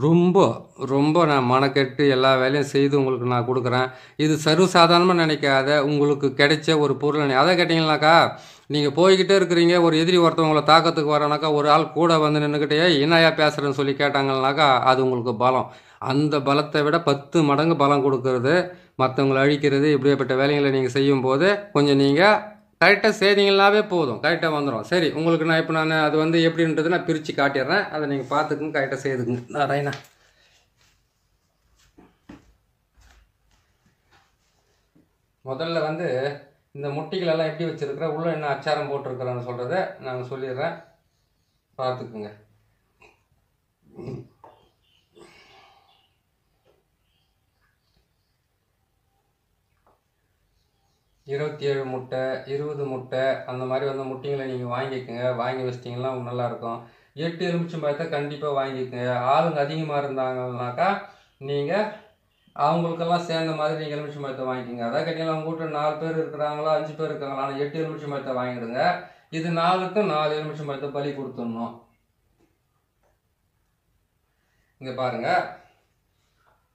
ரொம்ப நான் மனக்கெட்டு எல்லா வேலையும் செய்து உங்களுக்கு நான் கொடுக்குறேன். இது சர்வசாதாரணமாக நினைக்காத, உங்களுக்கு கிடைச்ச ஒரு பொருள். அதை கேட்டிங்கனாக்கா, நீங்கள் போய்கிட்டே இருக்கிறீங்க, ஒரு எதிரி ஒருத்தவங்களை தாக்கத்துக்கு வரானாக்கா ஒரு ஆள் கூட வந்து நின்றுக்கிட்டே என்னையா பேசுகிறேன்னு சொல்லி கேட்டாங்கன்னாக்கா அது உங்களுக்கு பலம். அந்த பலத்தை விட 10 மடங்கு பலம் கொடுக்கறது, மற்றவங்களை அழிக்கிறது. இப்படிப்பட்ட வேலைகளை நீங்கள் செய்யும்போது கொஞ்சம் நீங்கள் கரெக்டாக செய்தீங்கன்னாவே போதும், கரெக்டாக வந்துடும். சரி, உங்களுக்கு நான் இப்போ அது வந்து எப்படின்றது நான் பிரித்து காட்டிடுறேன். அதை நீங்கள் பார்த்துக்குங்க, கரெக்டாக செய்துக்குங்க. நாராயணா, முதல்ல வந்து இந்த முட்டைகளெல்லாம் எப்படி வச்சுருக்கிறேன், உள்ளே என்ன அச்சாரம் போட்டிருக்கிறேன்னு சொல்கிறத நான் சொல்லிடுறேன், பார்த்துக்குங்க. 27 முட்டை, 20 முட்டை, அந்த மாதிரி வந்து முட்டைங்களை நீங்கள் வாங்கிக்கோங்க. வாங்கி வச்சிட்டிங்கன்னா நல்லாயிருக்கும். 8 எலுமிச்சம்பழத்தை கண்டிப்பாக வாங்கிக்கோங்க. ஆளுங்க அதிகமாக இருந்தாங்கன்னாக்கா நீங்கள் அவங்களுக்கெல்லாம் சேர்ந்த மாதிரி நீங்கள் எலுமிச்சம்பழத்தை வாங்கிக்கோங்க. அதான் கேட்டிங்கன்னா உங்கள் வீட்டில் 4 பேர் இருக்கிறாங்களோ 5 பேர் இருக்காங்களா, ஆனால் 8 எலுமிச்சம்பழத்தை வாங்கிடுங்க. இது 4க்கும் 4 எலுமிச்சம்பழத்தை பலி கொடுத்துடணும். இங்கே பாருங்கள்,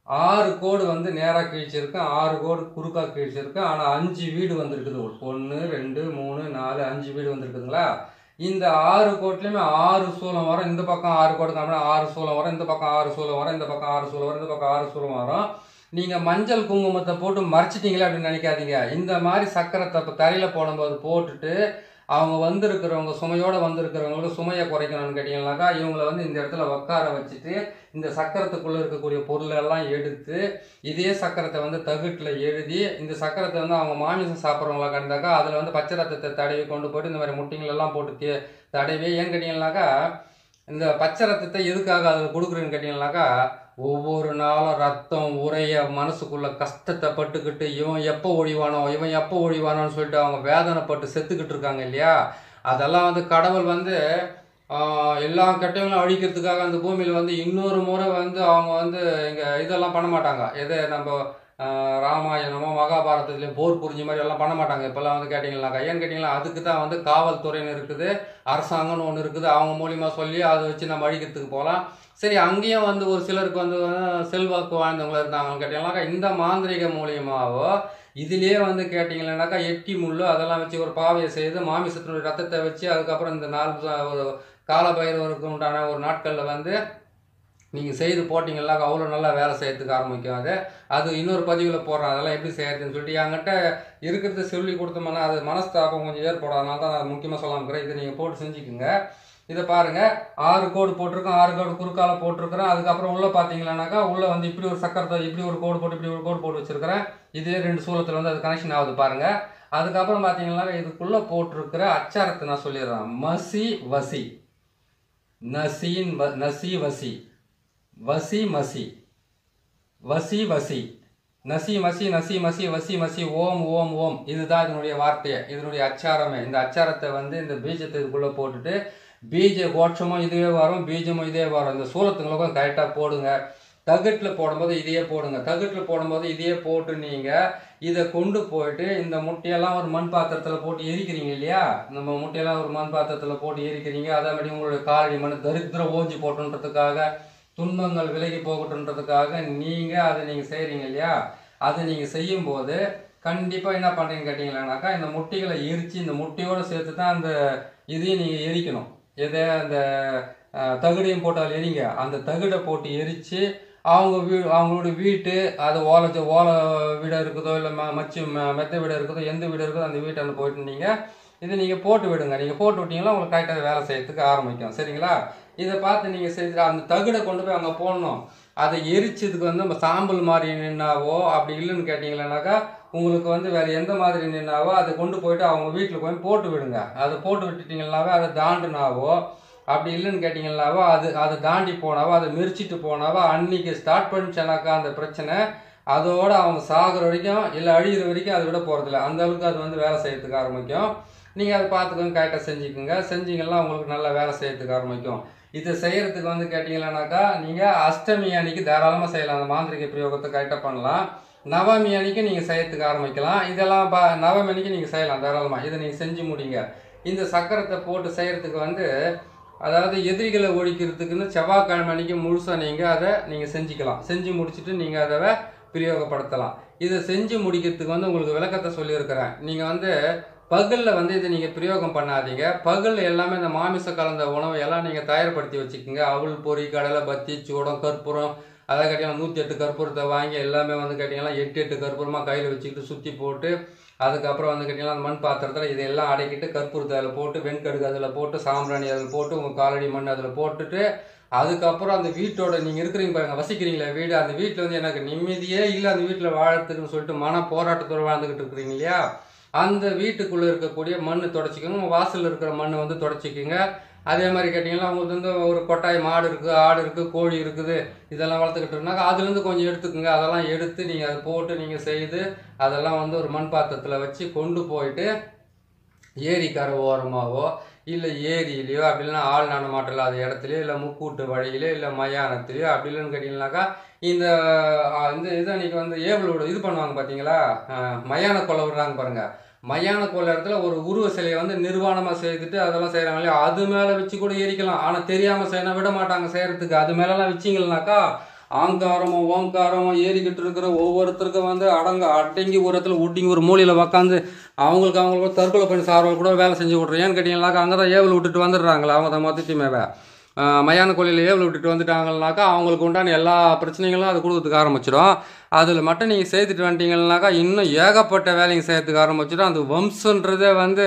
6 கோடு வந்து நேராக கிழிச்சிருக்கு, 6 கோடு குறுக்காக கிழிச்சிருக்கு. ஆனால் 5 வீடு வந்துருக்குது. 1 2 3 4 5 வீடு வந்துருக்குதுங்களா? இந்த 6 கோட்லேயுமே 6 சூலம் வரும். இந்த பக்கம் 6 கோடு காமினா 6 சூலம் வரும், இந்த பக்கம் 6 சூலம் வரும், இந்த பக்கம் 6 சூலம் வரும், இந்த பக்கம் 6 சூலம் வரும். நீங்கள் மஞ்சள் குங்குமத்தை போட்டு மறைச்சிட்டிங்களே அப்படின்னு நினைக்காதீங்க. இந்த மாதிரி சக்கரத்தை இப்போ தரையில் போடும்போது போட்டுட்டு அவங்க வந்திருக்கிறவங்க சுமையோடு வந்திருக்கிறவங்களுக்கு சுமையை குறைக்கணும்னு கேட்டிங்கன்னாக்கா, இவங்களை வந்து இந்த இடத்துல உட்கார வச்சுட்டு இந்த சக்கரத்துக்குள்ளே இருக்கக்கூடிய பொருளெல்லாம் எடுத்து இதே சக்கரத்தை வந்து தகுட்டில் எழுதி, இந்த சக்கரத்தை வந்து அவங்க மாமிசம் சாப்பிட்றவங்கள கண்டாக்கா அதில் வந்து பச்சை ரத்தத்தை தடவி கொண்டு போய்ட்டு இந்த மாதிரி முட்டைங்களெல்லாம் போட்டு தடவி, ஏன்னு கேட்டிங்கன்னாக்கா இந்த பச்சை ரத்தத்தை எதுக்காக அதில் கொடுக்குறேன்னு கேட்டிங்கன்னாக்கா, ஒவ்வொரு நாளும் ரத்தம் உரைய மனசுக்குள்ளே கஷ்டத்தை பட்டுக்கிட்டு இவன் எப்போ ஒழிவானோன்னு சொல்லிட்டு அவங்க வேதனைப்பட்டு செத்துக்கிட்டு இருக்காங்க இல்லையா? அதெல்லாம் வந்து கடவுள் வந்து எல்லா கெட்டவங்களும் அழிக்கிறதுக்காக அந்த பூமியில் வந்து இன்னொரு முறை வந்து அவங்க வந்து இங்கே இதெல்லாம் பண்ண மாட்டாங்க. எதை நம்ம ராமாயணமோ மகாபாரதத்துலேயும் போர் புரிஞ்ச மாதிரி எல்லாம் பண்ண மாட்டாங்க. இப்போல்லாம் வந்து கேட்டிங்கன்னாக்கா, ஏன்னு கேட்டிங்கன்னா அதுக்கு தான் வந்து காவல்துறைன்னு இருக்குது, அரசாங்கம்னு ஒன்று இருக்குது. அவங்க மூலிமா சொல்லி அதை வச்சு நம்ம அழிக்கிறதுக்கு போகலாம். சரி, அங்கேயும் வந்து ஒரு சிலருக்கு வந்து செல்வாக்கு வாழ்ந்தவங்கள இருந்தாங்கன்னு கேட்டிங்கன்னாக்கா, இந்த மாந்திரிக மூலியமாவோ இதுலேயே வந்து கேட்டிங்கன்னாக்கா எட்டி முள்ளு அதெல்லாம் வச்சு ஒரு பாவையை செய்து மாமிசத்தினுடைய ரத்தத்தை வச்சு அதுக்கப்புறம் இந்த ஒரு காலபைரவருக்கு உண்டான ஒரு நாட்களில் வந்து நீங்கள் செய்து போட்டிங்கன்னாக்கா அவ்வளோ நல்லா வேலை செய்யறதுக்கு ஆரம்பிக்கும். அது இன்னொரு பதிவில் போடுறேன், அதெல்லாம் எப்படி செய்யறதுன்னு சொல்லிட்டு. என்கிட்ட இருக்கிறத சொல்லி கொடுத்தோம்னா அது மனஸ்தாபம் கொஞ்சம் ஏற்படாதனால தான் நான் முக்கியமாக சொல்லாமக்கிறேன். இதை நீங்கள் போட்டு செஞ்சுக்குங்க. இதை பாருங்கள், 6 கோடு போட்டிருக்கோம், 6 கோடு குறுக்கால போட்டிருக்கிறேன். அதுக்கப்புறம் உள்ளே பார்த்தீங்கன்னாக்கா உள்ளே வந்து இப்படி ஒரு சக்கரத்தை இப்படி ஒரு கோடு போட்டு இப்படி ஒரு கோடு போட்டு வச்சுருக்கிறேன். இதே 2 சூலத்தில் வந்து அது கனெக்ஷன் ஆகுது பாருங்கள். அதுக்கப்புறம் பார்த்தீங்கன்னா இதுக்குள்ளே போட்டிருக்கிற அச்சாரத்தை நான் சொல்லிடுறேன். மசி வசி, நசீன் நசி வசி, வசி மசி, வசி வசி, நசி மசி, நசி மசி, வசி மசி, ஓம் ஓம் ஓம். இதுதான் இதனுடைய வார்த்தையை, இதனுடைய அச்சாரமே. இந்த அச்சாரத்தை வந்து இந்த பீஜத்தை இதுக்குள்ளே போட்டுட்டு பீஜ கோட்சமும் இதுவே வரும், பீஜமும் இதே வரும். இந்த சூலத்துங்களுக்கும் கரெக்டாக போடுங்க. தகட்டில் போடும்போது இதையே போடுங்க. தகட்டில் போடும்போது இதையே போட்டு நீங்கள் இதை கொண்டு போயிட்டு இந்த முட்டையெல்லாம் ஒரு மண் பாத்திரத்தில் போட்டு எரிக்கிறீங்க இல்லையா? நம்ம முட்டையெல்லாம் ஒரு மண் பாத்திரத்தில் போட்டு எரிக்கிறீங்க. அதே மாதிரி உங்களுடைய காலடி மண் தரித்திரம் ஓஞ்சி போட்டுன்றதுக்காக, துன்பங்கள் விலகி போகட்டுன்றதுக்காக நீங்கள் அதை நீங்கள் செய்கிறீங்க இல்லையா? அதை நீங்கள் செய்யும்போது கண்டிப்பாக என்ன பண்ணுறீங்கன்னு கேட்டிங்களானாக்கா, இந்த முட்டைகளை எரித்து இந்த முட்டையோடு சேர்த்து தான் அந்த இதையும் நீங்கள் எரிக்கணும். எதை அந்த தகுடையும் போட்டு அதில் எரிங்க. அந்த தகுடை போட்டு எரித்து அவங்களுடைய வீட்டு அது ஓலை வீடாக இருக்குதோ இல்லை மெத்த வீடாக இருக்குதோ எந்த வீடு இருக்குதோ அந்த வீட்டை போயிட்டு நீங்கள் இதை நீங்கள் போட்டு விடுங்க. நீங்கள் போட்டு விட்டிங்கன்னா உங்களுக்கு கரெக்டாக வேலை செய்யறதுக்கு ஆரம்பிக்கும். சரிங்களா? இதை பார்த்து நீங்கள் செஞ்சு அந்த தகுடை கொண்டு போய் அங்கே போடணும். அதை எரிச்சதுக்கு வந்து நம்ம சாம்பல் மாதிரி நின்னாவோ அப்படி இல்லைன்னு கேட்டிங்களானாக்கா உங்களுக்கு வந்து வேறு எந்த மாதிரி நின்னாவோ அதை கொண்டு போயிட்டு அவங்க வீட்டில் போய் போட்டு விடுங்க. அதை போட்டு விட்டுட்டிங்கனாவே அதை தாண்டினாவோ அப்படி இல்லைன்னு கேட்டிங்கன்னாவோ அதை தாண்டி போனாவோ அதை மிரிச்சிட்டு போனாவோ அன்றைக்கி ஸ்டார்ட் பண்ணிச்சனாக்கா அந்த பிரச்சனை அதோடு அவங்க சாகிற வரைக்கும் இல்லை அழிகிற வரைக்கும் அதை விட போகிறதில்ல. அந்தளவுக்கு அது வந்து வேலை செய்யறதுக்கு ஆரம்பிக்கும். நீங்கள் அதை பார்த்துக்கோங்க, கரெக்டாக செஞ்சுக்கோங்க. செஞ்சிங்கன்னா உங்களுக்கு நல்லா வேலை செய்யறதுக்கு ஆரம்பிக்கும். இதை செய்கிறதுக்கு வந்து கேட்டிங்களானாக்கா நீங்கள் அஷ்டமி அன்னைக்கு தாராளமாக செய்யலாம். அந்த மாந்திரிக பிரயோகத்தை கரெக்டாக பண்ணலாம். நவமி அன்னைக்கு நீங்கள் செய்யறதுக்கு ஆரம்பிக்கலாம். இதெல்லாம் நவமி அன்னைக்கு நீங்கள் செய்யலாம் தாராளமாக. இதை நீங்கள் செஞ்சு முடிங்க. இந்த சக்கரத்தை போட்டு செய்கிறதுக்கு வந்து அதாவது எதிரிகளை ஒழிக்கிறதுக்குன்னு செவ்வாய்க்கிழமை அன்னைக்கு முழுசாக நீங்கள் அதை நீங்கள் செஞ்சுக்கலாம். செஞ்சு முடிச்சுட்டு நீங்கள் அதை பிரயோகப்படுத்தலாம். இதை செஞ்சு முடிக்கிறதுக்கு வந்து உங்களுக்கு விளக்கத்தை சொல்லியிருக்கிறேன். நீங்கள் வந்து பகலில் வந்து இதை நீங்கள் பிரயோகம் பண்ணாதீங்க. பகலில் எல்லாமே இந்த மாமிசம் கலந்த உணவை எல்லாம் நீங்கள் தயார்படுத்தி வச்சுக்கோங்க. அவள் பொறி கடலை பத்தி சூடம் கற்பூரம் அதை கேட்டிங்கன்னா 108 கற்பூரத்தை வாங்கி எல்லாமே வந்து கேட்டிங்கன்னா 8 கற்பூரமாக கையில் வச்சுக்கிட்டு சுற்றி போட்டு அதுக்கப்புறம் வந்து கேட்டிங்கன்னா அந்த மண் பாத்திரத்தில் இதையெல்லாம் அடக்கிட்டு கற்பூரத்தை அதில் போட்டு வெண்கடுகு அதில் போட்டு சாம்பிராணி அதில் போட்டு உங்கள் காலடி மண் அதில் போட்டுட்டு அதுக்கப்புறம் அந்த வீட்டோட நீங்கள் இருக்கிறீங்க பாருங்கள், வசிக்கிறீங்களா வீடு, அந்த வீட்டில் வந்து எனக்கு நிம்மதியே இல்லை அந்த வீட்டில் வாழறதுக்குன்னு சொல்லிட்டு மன போராட்டத்தோடு வாழ்ந்துக்கிட்டு இருக்கிறீங்க இல்லையா? அந்த வீட்டுக்குள்ளே இருக்கக்கூடிய மண் தொடச்சிக்கோங்க. வாசலில் இருக்கிற மண் வந்து தொடச்சிக்கோங்க. அதே மாதிரி கேட்டிங்கன்னா உங்களுக்கு வந்து ஒரு கொட்டாய் மாடு இருக்குது, ஆடு இருக்குது, கோழி இருக்குது, இதெல்லாம் வளர்த்துக்கிட்டு இருந்தாங்க. அதுலேருந்து கொஞ்சம் எடுத்துக்கோங்க. அதெல்லாம் எடுத்து நீங்கள் அதை போட்டு நீங்கள் செய்து அதெல்லாம் வந்து ஒரு மண் பாத்திரத்தில் வச்சு கொண்டு போயிட்டு ஏரிக்கரை ஓரமாகவோ இல்லை ஏரியிலையோ அப்படி இல்லைன்னா ஆள் நடமாட்டம் இல்லாத இடத்துலையோ இல்லை முக்கூட்டு வழியிலையோ இல்லை மயானத்துலையோ அப்படி இல்லைன்னு கேட்டிங்கனாக்கா இந்த இதை அன்றைக்கி வந்து ஏவலோட இது பண்ணுவாங்க பார்த்தீங்களா, மயான கொலை விடுறாங்க பாருங்கள். மயான கோயில் இடத்துல ஒரு உருவ சிலையை வந்து நிர்வாணமாக செய்துட்டு அதெல்லாம் செய்கிறாங்க இல்லையா, அது மேலே வச்சு கூட எரிக்கலாம். ஆனால் தெரியாமல் செய்யணும் விட மாட்டாங்க செய்கிறதுக்கு. அது மேலெலாம் வச்சிங்கன்னாக்கா ஆங்காரமோ ஓங்காரமோ ஏறிக்கிட்டு இருக்கிற ஒவ்வொருத்தருக்கும் வந்து அடங்கி ஒரு இடத்துல ஒட்டிங்கி ஒரு மூலையில் உக்காந்து அவங்களுக்கு தற்கொலை பண்ணி சார்வல் கூட வேலை செஞ்சு விட்றேன். ஏன்னு கேட்டிங்கன்னாக்கா அங்கே தான் ஏவல் விட்டுட்டு வந்துடுறாங்களா, அவங்க தான் மொத்தத்தையுமே மயான கோயிலில் ஏவல் விட்டுட்டு வந்துட்டாங்கன்னாக்கா அவங்களுக்கு உண்டான எல்லா பிரச்சனைகளும் அது கொடுக்கறதுக்கு ஆரம்பிச்சிடும். அதில் மட்டும் நீங்கள் செய்துட்டு வந்துட்டீங்கன்னாக்கா இன்னும் ஏகப்பட்ட வேலைங்க செய்யறதுக்கு ஆரம்பிச்சிடும். அந்த வம்சன்றதே வந்து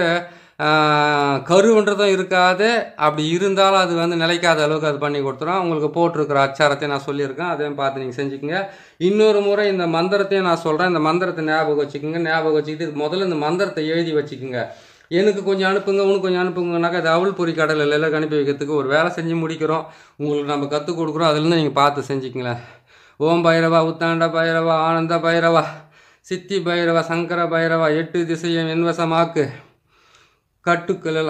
கருவுன்றதும் இருக்காது. அப்படி இருந்தாலும் அது வந்து நிலைக்காத அளவுக்கு அது பண்ணி கொடுத்துரும். உங்களுக்கு போட்டிருக்கிற அச்சாரத்தையும் நான் சொல்லியிருக்கேன், அதையும் பார்த்து நீங்கள் செஞ்சுக்கோங்க. இன்னொரு முறை இந்த மந்திரத்தையும் நான் சொல்கிறேன், இந்த மந்திரத்தை ஞாபகம் வச்சுக்கோங்க. ஞாபகம் வச்சுக்கிட்டு முதல்ல இந்த மந்திரத்தை எழுதி வச்சுக்கோங்க. எனக்கு கொஞ்சம் அனுப்புங்க, உனக்கு கொஞ்சம் அனுப்புங்கனாக்கா அது அவள் பொறி கடலில் எல்லாம் அனுப்பி வைக்கிறதுக்கு ஒரு வேலை செஞ்சு முடிக்கிறோம். உங்களுக்கு நம்ம கற்றுக் கொடுக்குறோம், அதுலேருந்து நீங்கள் பார்த்து செஞ்சுக்கங்களேன். ஓம் பைரவா, உத்தாண்ட பைரவா, ஆனந்த பைரவா, சித்தி பைரவா, சங்கர பைரவா, 8 திசையும் என்வசமாக்கு, கட்டுக்கள்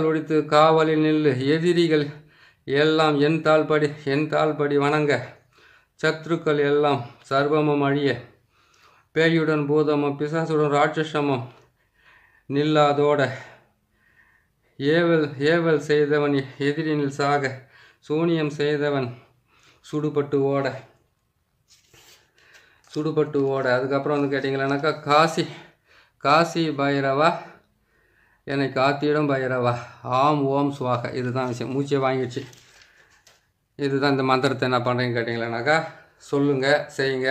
ஒடித்து காவலில் நில்லு, எதிரிகள் எல்லாம் என் தாழ்படி வணங்க, சத்ருக்கள் எல்லாம் சர்வமும் அழிய, பேயுடன் பூதமும் பிசாசுடன் ராட்சசமும் நில்லாதோட, ஏவல் செய்தவன் எதிரினில் சாக, சூனியம் செய்தவன் சுடுபட்டு ஓட. அதுக்கப்புறம் வந்து கேட்டிங்களானாக்கா காசி பைரவா என்னை காத்திடும் பைரவா, ஆம் ஓம் சுவாக. இதுதான் விஷயம். மூச்சை வாங்கிடுச்சு. இதுதான் இந்த மந்திரத்தை என்ன பண்ணுறீங்க கேட்டிங்களானாக்கா சொல்லுங்கள், செய்யுங்க.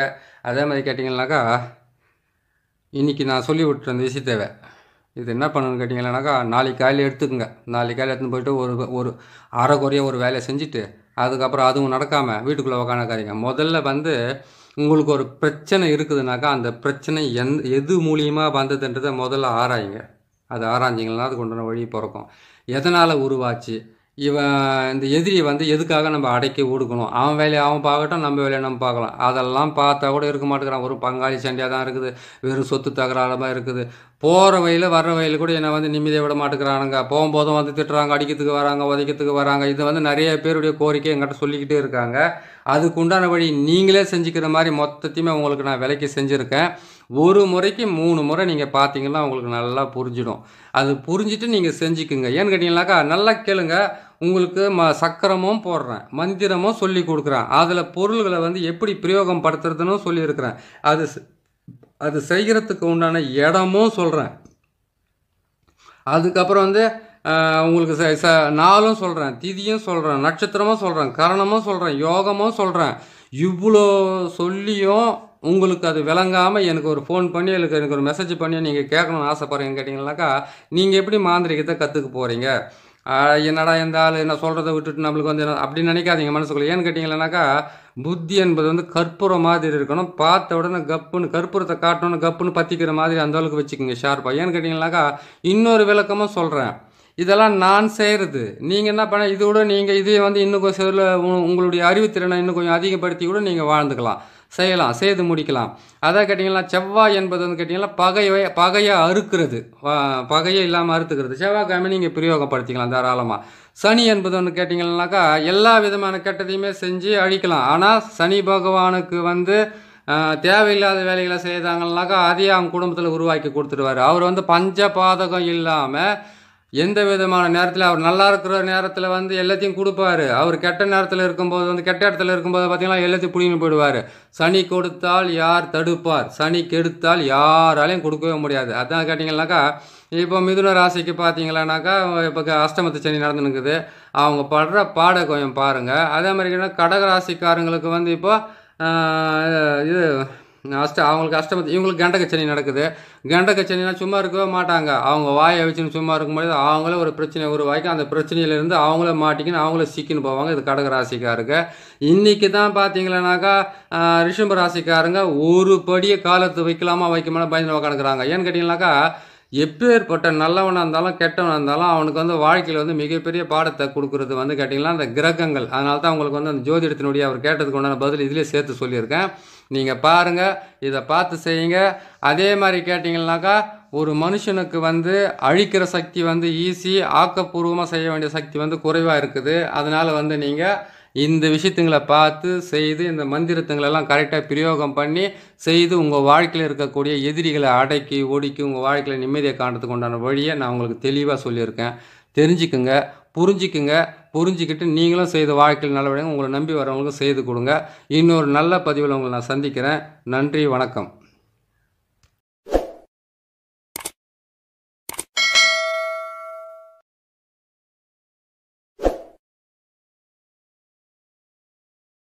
அதே மாதிரி கேட்டிங்கன்னாக்கா இன்றைக்கி நான் சொல்லி விட்டுற இந்த விஷயத்தேவை இது என்ன பண்ணணும்னு கேட்டிங்கன்னாக்கா நாளைக்கு காலையில் எடுத்துக்கோங்க. நாளைக்கு காலையில் எடுத்துன்னு போய்ட்டு ஒரு அரைக்குறையாக ஒரு வேலையை செஞ்சுட்டு அதுக்கப்புறம் அதுவும் நடக்காமல் வீட்டுக்குள்ளே உக்காந்துக்காதீங்க. முதல்ல வந்து உங்களுக்கு ஒரு பிரச்சனை இருக்குதுனாக்கா அந்த பிரச்சனை எது மூலியமாக வந்ததுன்றதை முதல்ல ஆராயுங்க. அது ஆராய்ஞ்சிங்கன்னா அதுக்கு உண்டான வழி பிறக்கும். எதனால் உருவாச்சு, இந்த எதிரியை வந்து எதுக்காக நம்ம அடக்கி ஒடுக்கணும், அவன் வேலையை அவன் பார்க்கட்டும், நம்ம வேலையை நம்ம பார்க்கலாம். அதெல்லாம் பார்த்தா கூட இருக்க மாட்டேங்கிறான். ஒரு பங்காளி சண்டையாக தான் இருக்குது, வெறும் சொத்து தகராறாக இருக்குது. போகிற வயலில் வர்ற வயலில் கூட என்னை வந்து நிம்மதியை விட மாட்டேங்கிறானுங்க. போகும்போதும் வந்து திட்டுறாங்க, அடிக்கிறதுக்கு வராங்க, உதைக்கிறதுக்கு வராங்க. இது வந்து நிறைய பேருடைய கோரிக்கை எங்கிட்ட சொல்லிக்கிட்டே இருக்காங்க. அதுக்கு உண்டான வழி நீங்களே செஞ்சுக்கிற மாதிரி மொத்தத்தையுமே உங்களுக்கு நான் விலைக்கு செஞ்சுருக்கேன். ஒரு முறைக்கு 3 முறை நீங்கள் பார்த்தீங்கன்னா உங்களுக்கு நல்லா புரிஞ்சிடும். அது புரிஞ்சுட்டு நீங்கள் செஞ்சுக்குங்க. ஏன்னு கேட்டிங்கனாக்கா நல்லா கேளுங்க. உங்களுக்கு சக்கரமும் போடுறேன், மந்திரமும் சொல்லி கொடுக்குறேன். அதில் பொருள்களை வந்து எப்படி பிரயோகம் படுத்துறதுன்னு சொல்லியிருக்கிறேன். அது செய்கிறதுக்கு உண்டான இடமும் சொல்கிறேன். அதுக்கப்புறம் வந்து உங்களுக்கு நாளும் சொல்கிறேன், திதியும் சொல்கிறேன், நட்சத்திரமும் சொல்கிறேன், கரணமும் சொல்கிறேன், யோகமும் சொல்கிறேன். இவ்வளோ சொல்லியும் உங்களுக்கு அது விளங்காமல் எனக்கு ஒரு ஃபோன் பண்ணி எனக்கு ஒரு மெசேஜ் பண்ணி நீங்கள் கேட்கணும்னு ஆசைப்படுறீங்கன்னு கேட்டிங்கனாக்கா நீங்கள் எப்படி மாந்திரிகத்தை கற்றுக்க போகிறீங்க? என்னடா இந்த ஆள் என்ன சொல்கிறத விட்டுட்டு நம்மளுக்கு வந்து அப்படின்னு நினைக்காதீங்க மனசுக்குள்ள. ஏன்னு கேட்டிங்கன்னாக்கா புத்தி என்பது வந்து கற்பூரம் மாதிரி இருக்கணும். பார்த்த உடனே கப்புன்னு கற்பூரத்தை காட்டணும்னு கப்புன்னு பற்றிக்கிற மாதிரி அந்த அளவுக்கு வச்சுக்கோங்க ஷார்ப்பாக. ஏன்னு கேட்டிங்கனாக்கா இன்னொரு விளக்கமும் சொல்கிறேன். இதெல்லாம் நான் செய்கிறது. நீங்கள் என்ன பண்ண இதோட நீங்கள் இதே வந்து இன்னும் கொஞ்சம் உங்களுடைய அறிவுத்திறனை இன்னும் கொஞ்சம் அதிகப்படுத்தி கூட நீங்கள் வாழ்ந்துக்கலாம், செய்யலாம், செய்து முடிக்கலாம். அதான் கேட்டிங்கன்னா செவ்வாய் என்பது வந்து கேட்டிங்கன்னா பகையை அறுக்கிறது, பகையை இல்லாமல் அறுத்துக்கிறது. செவ்வாய்க்கிழமை நீங்கள் பிரயோகப்படுத்திக்கலாம் தாராளமாக. சனி என்பது வந்து கேட்டிங்கன்னாக்கா எல்லா விதமான கெட்டதையுமே செஞ்சு அழிக்கலாம். ஆனால் சனி பகவானுக்கு வந்து தேவையில்லாத வேலைகளை செய்தாங்கன்னாக்கா அதையே அவங்க குடும்பத்தில் உருவாக்கி கொடுத்துருவார். அவர் வந்து பஞ்ச பாதகம் இல்லாமல் எந்த விதமான நேரத்தில் அவர் நல்லா இருக்கிற நேரத்தில் வந்து எல்லாத்தையும் கொடுப்பாரு. அவர் கெட்ட நேரத்தில் இருக்கும்போது வந்து கெட்ட இடத்துல இருக்கும்போது பார்த்தீங்கன்னா எல்லாத்தையும் பிடிங்கி போயிடுவார். சனி கொடுத்தால் யார் தடுப்பார், சனி கெடுத்தால் யாராலையும் கொடுக்கவே முடியாது. அதான் கேட்டிங்கன்னாக்கா இப்போ மிதுன ராசிக்கு பார்த்தீங்களானாக்கா இப்போ அஷ்டமத்து சனி நடந்துனுக்குது. அவங்க படுற பாட கொஞ்சம் பாருங்கள். அதே மாதிரி கடக ராசிக்காரங்களுக்கு வந்து இப்போ இது அவங்களுக்கு அஷ்டமத்து இவங்களுக்கு கண்டகச்சனி நடக்குது. கண்டகச்சனினா சும்மா இருக்கவே மாட்டாங்க. அவங்க வாயை வச்சுன்னு சும்மா இருக்கும்போது அவங்களே ஒரு பிரச்சனையை உருவாக்கி அந்த பிரச்சனையிலேருந்து அவங்களே மாட்டிக்கின்னு அவங்களே சிக்கின்னு போவாங்க. இது கடக ராசிக்காருங்க. இன்றைக்கி தான் பார்த்தீங்கன்னாக்கா ரிஷப ராசிக்காரங்க ஒரு படியை காலத்து வைக்கலாமா வைக்கலாமா பயந்து உக்காந்துக்கிறாங்க. ஏன்னு கேட்டிங்கன்னாக்கா எப்பேற்பட்ட நல்லவனாக இருந்தாலும் கெட்டவனாக இருந்தாலும் அவனுக்கு வந்து வாழ்க்கையில் வந்து மிகப்பெரிய பாடத்தை கொடுக்குறது வந்து கேட்டிங்கன்னா அந்த கிரகங்கள். அதனால தான் அவங்களுக்கு வந்து அந்த ஜோதிடத்தினுடைய அவர் கேட்டதுக்கு உண்டான பதில் இதிலே சேர்த்து சொல்லியிருக்கேன். நீங்கள் பாருங்கள், இதை பார்த்து செய்யுங்க. அதே மாதிரி கேட்டிங்கன்னாக்கா ஒரு மனுஷனுக்கு வந்து அழிக்கிற சக்தி வந்து ஈஸி, ஆக்கப்பூர்வமாக செய்ய வேண்டிய சக்தி வந்து குறைவாக இருக்குது. அதனால் வந்து நீங்கள் இந்த விஷயத்துங்களை பார்த்து செய்து இந்த மந்திரத்துங்களெல்லாம் கரெக்டாக பிரயோகம் பண்ணி செய்து உங்கள் வாழ்க்கையில் இருக்கக்கூடிய எதிரிகளை அடக்கி ஒடுக்கி உங்கள் வாழ்க்கையில் நிம்மதியை காண்றதுக்கு உண்டான வழியை நான் உங்களுக்கு தெளிவாக சொல்லியிருக்கேன். தெரிஞ்சுக்குங்க, புரிஞ்சுக்கிட்டு நீங்களும் செய்த வாழ்க்கையில் நல்லபடியாக உங்களை நம்பி வரவங்களுக்கும் செய்து கொடுங்க. இன்னொரு நல்ல பதிவில் உங்களை நான் சந்திக்கிறேன். நன்றி, வணக்கம்.